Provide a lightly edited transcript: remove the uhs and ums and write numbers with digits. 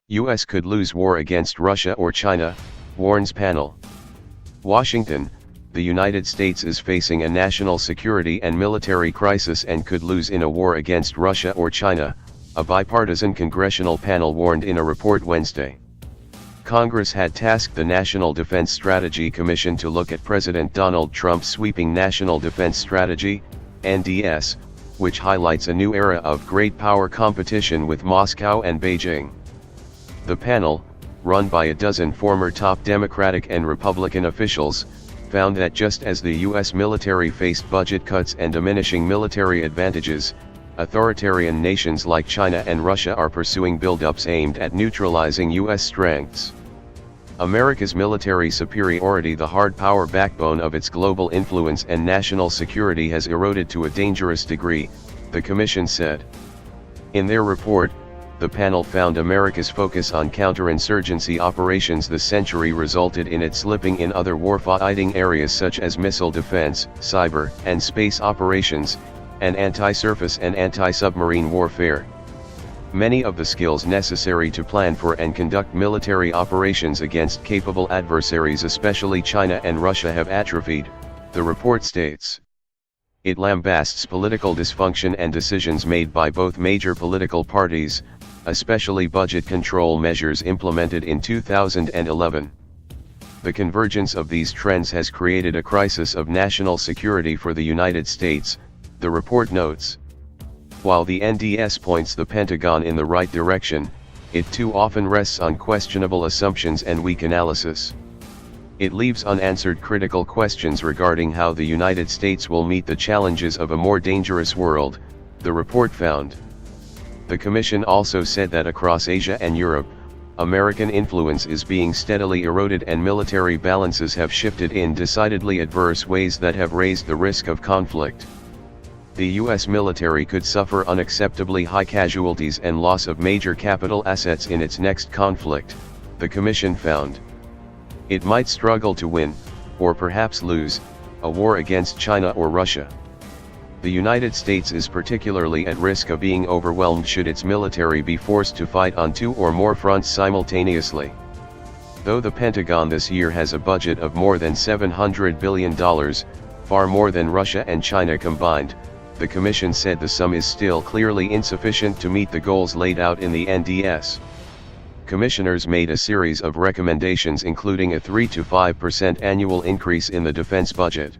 U.S. could lose war against Russia or China, warns panel. Washington, the United States is facing a national security and military crisis and could lose in a war against Russia or China, a bipartisan congressional panel warned in a report Wednesday. Congress had tasked the National Defense Strategy Commission to look at President Donald Trump's sweeping National Defense Strategy, NDS, which highlights a new era of great power competition with Moscow and Beijing. The panel, run by a dozen former top Democratic and Republican officials, found that just as the U.S. military faced budget cuts and diminishing military advantages, authoritarian nations like China and Russia are pursuing buildups aimed at neutralizing U.S. strengths. America's military superiority, the hard power backbone of its global influence and national security, has eroded to a dangerous degree, the Commission said. In their report, the panel found America's focus on counterinsurgency operations this century resulted in it slipping in other warfighting areas such as missile defense, cyber and space operations, and anti-surface and anti-submarine warfare. Many of the skills necessary to plan for and conduct military operations against capable adversaries, especially China and Russia, have atrophied, the report states. It lambasts political dysfunction and decisions made by both major political parties, especially budget control measures implemented in 2011. The convergence of these trends has created a crisis of national security for the United States, the report notes. While the NDS points the Pentagon in the right direction, it too often rests on questionable assumptions and weak analysis. It leaves unanswered critical questions regarding how the United States will meet the challenges of a more dangerous world, the report found. The Commission also said that across Asia and Europe, American influence is being steadily eroded and military balances have shifted in decidedly adverse ways that have raised the risk of conflict. The U.S. military could suffer unacceptably high casualties and loss of major capital assets in its next conflict, the Commission found. It might struggle to win, or perhaps lose, a war against China or Russia. The United States is particularly at risk of being overwhelmed should its military be forced to fight on two or more fronts simultaneously. Though the Pentagon this year has a budget of more than $700 billion, far more than Russia and China combined, the Commission said the sum is still clearly insufficient to meet the goals laid out in the NDS. Commissioners made a series of recommendations including a 3 to 5% annual increase in the defense budget.